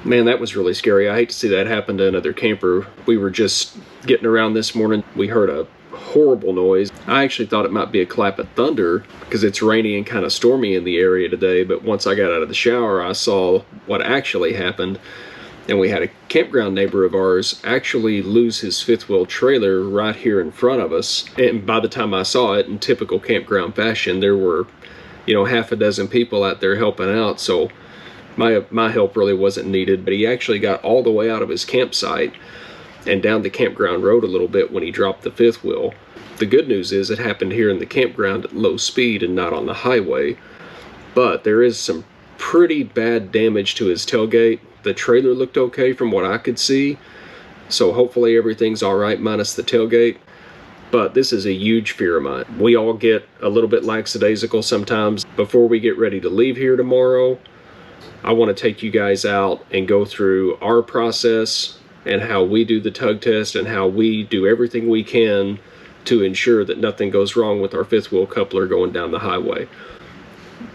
Man, that was really scary. I hate to see that happen to another camper. We were just getting around this morning. We heard a horrible noise. I actually thought it might be a clap of thunder because it's rainy and kind of stormy in the area today, but once I got out of the shower, I saw what actually happened. And we had a campground neighbor of ours actually lose his fifth wheel trailer right here in front of us. And by the time I saw it, in typical campground fashion, there were, half a dozen people out there helping out. So my help really wasn't needed, but he actually got all the way out of his campsite and down the campground road a little bit when he dropped the fifth wheel. The good news is it happened here in the campground at low speed and not on the highway, but there is some pretty bad damage to his tailgate. The trailer looked okay from what I could see, so hopefully everything's all right minus the tailgate. But this is a huge fear of mine. We all get a little bit lackadaisical sometimes. Before we get ready to leave here tomorrow, I want to take you guys out and go through our process and how we do the tug test and how we do everything we can to ensure that nothing goes wrong with our fifth wheel coupler going down the highway.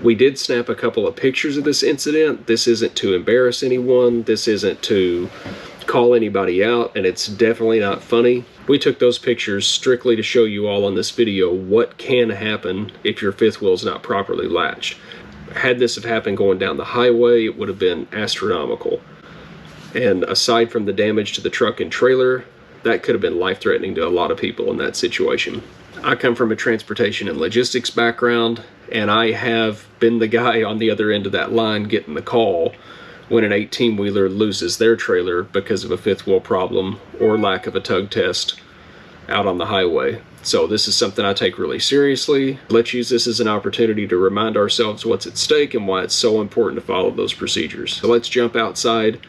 We did snap a couple of pictures of this incident. This isn't to embarrass anyone. This isn't to call anybody out, and it's definitely not funny. We took those pictures strictly to show you all on this video what can happen if your fifth wheel is not properly latched. Had this have happened going down the highway, it would have been astronomical. And aside from the damage to the truck and trailer, that could have been life-threatening to a lot of people in that situation. I come from a transportation and logistics background, and I have been the guy on the other end of that line getting the call when an 18-wheeler loses their trailer because of a fifth wheel problem or lack of a tug test out on the highway. So this is something I take really seriously. Let's use this as an opportunity to remind ourselves what's at stake and why it's so important to follow those procedures. So let's jump outside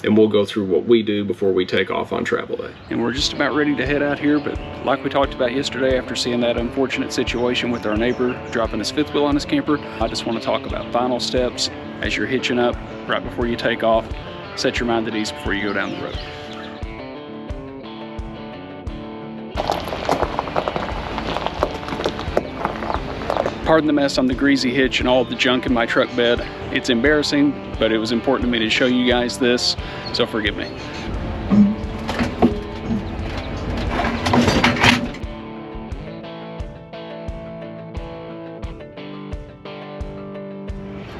and we'll go through what we do before we take off on travel day. And we're just about ready to head out here, but like we talked about yesterday, after seeing that unfortunate situation with our neighbor dropping his fifth wheel on his camper, I just want to talk about final steps as you're hitching up right before you take off. Set your mind at ease before you go down the road. Pardon the mess on the greasy hitch and all of the junk in my truck bed. It's embarrassing, but it was important to me to show you guys this, so forgive me.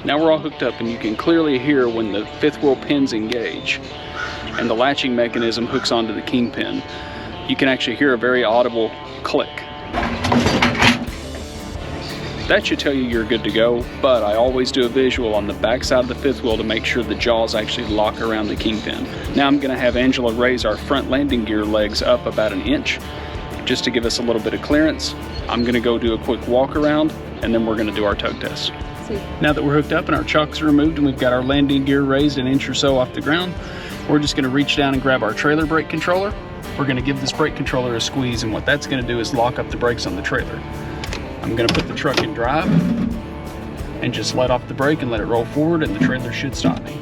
Now we're all hooked up and you can clearly hear when the fifth wheel pins engage and the latching mechanism hooks onto the kingpin. You can actually hear a very audible click. That should tell you you're good to go, but I always do a visual on the back side of the fifth wheel to make sure the jaws actually lock around the kingpin. Now I'm going to have Angela raise our front landing gear legs up about an inch just to give us a little bit of clearance. I'm going to go do a quick walk around and then we're going to do our tug test. Now that we're hooked up and our chocks are removed and we've got our landing gear raised an inch or so off the ground, we're just going to reach down and grab our trailer brake controller. We're going to give this brake controller a squeeze, and what that's going to do is lock up the brakes on the trailer. I'm going to put the truck in drive and just let off the brake and let it roll forward, and the trailer should stop me.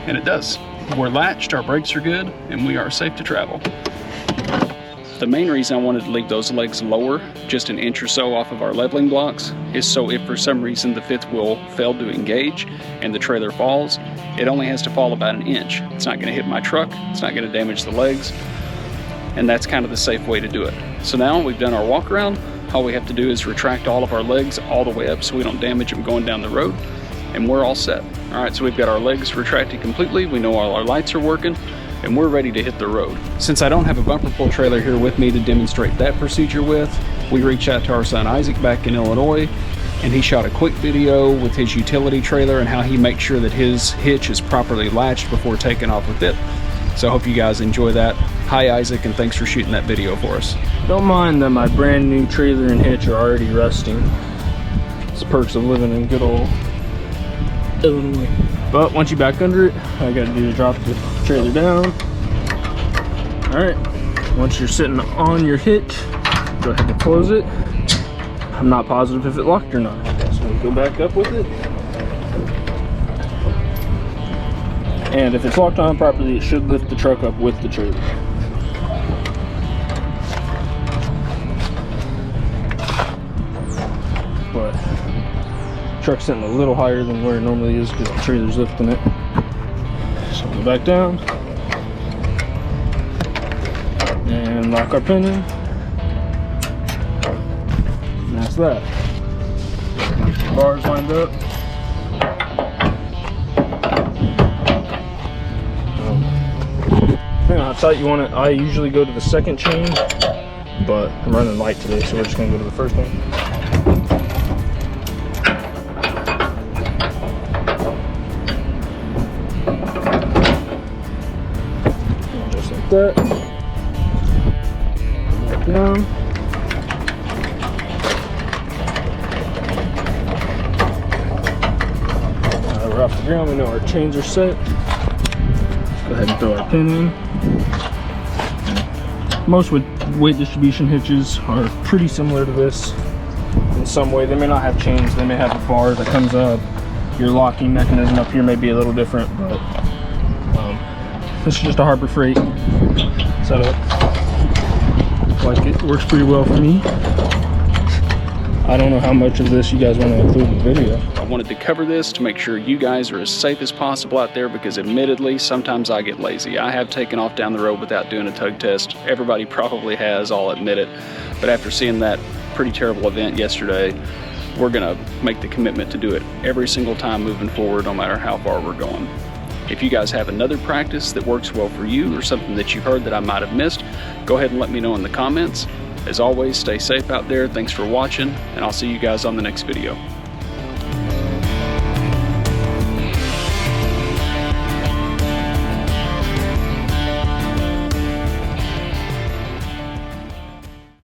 And it does. We're latched, our brakes are good, and we are safe to travel. The main reason I wanted to leave those legs lower, just an inch or so off of our leveling blocks, is so if for some reason the fifth wheel failed to engage and the trailer falls, it only has to fall about an inch. It's not going to hit my truck, it's not going to damage the legs, and that's kind of the safe way to do it. So now we've done our walk around, all we have to do is retract all of our legs all the way up so we don't damage them going down the road, and we're all set. Alright, so we've got our legs retracted completely, we know all our lights are working, and we're ready to hit the road. Since I don't have a bumper pull trailer here with me to demonstrate that procedure with, we reached out to our son Isaac back in Illinois, and he shot a quick video with his utility trailer and how he makes sure that his hitch is properly latched before taking off with it. So I hope you guys enjoy that. Hi Isaac, and thanks for shooting that video for us. Don't mind that my brand new trailer and hitch are already rusting. It's the perks of living in good old Illinois. But once you back under it, all you gotta do is drop the trailer down. Alright, once you're sitting on your hitch, go ahead and close it. I'm not positive if it locked or not, so we'll go back up with it. And if it's locked on properly, it should lift the truck up with the trailer. but truck's sitting a little higher than where it normally is because the trailer's lifting it. So go back down and lock our pin in, and that's that. Bars lined up. Depending on how tight you want it, I usually go to the second chain, but I'm running light today, so we're just gonna go to the first one. Just like that. Back down. We're off the ground, we know our chains are set. Let's go ahead and throw our pin in. Most weight distribution hitches are pretty similar to this in some way. They may not have chains, they may have a bar that comes up. Your locking mechanism up here may be a little different, but this is just a Harbor Freight setup. Like it works pretty well for me. I don't know how much of this you guys want to include in the video. I wanted to cover this to make sure you guys are as safe as possible out there, because admittedly, sometimes I get lazy. I have taken off down the road without doing a tug test. Everybody probably has, I'll admit it. But after seeing that pretty terrible event yesterday, we're gonna make the commitment to do it every single time moving forward, no matter how far we're going. If you guys have another practice that works well for you, or something that you heard that I might have missed, go ahead and let me know in the comments. As always, stay safe out there. Thanks for watching, and I'll see you guys on the next video.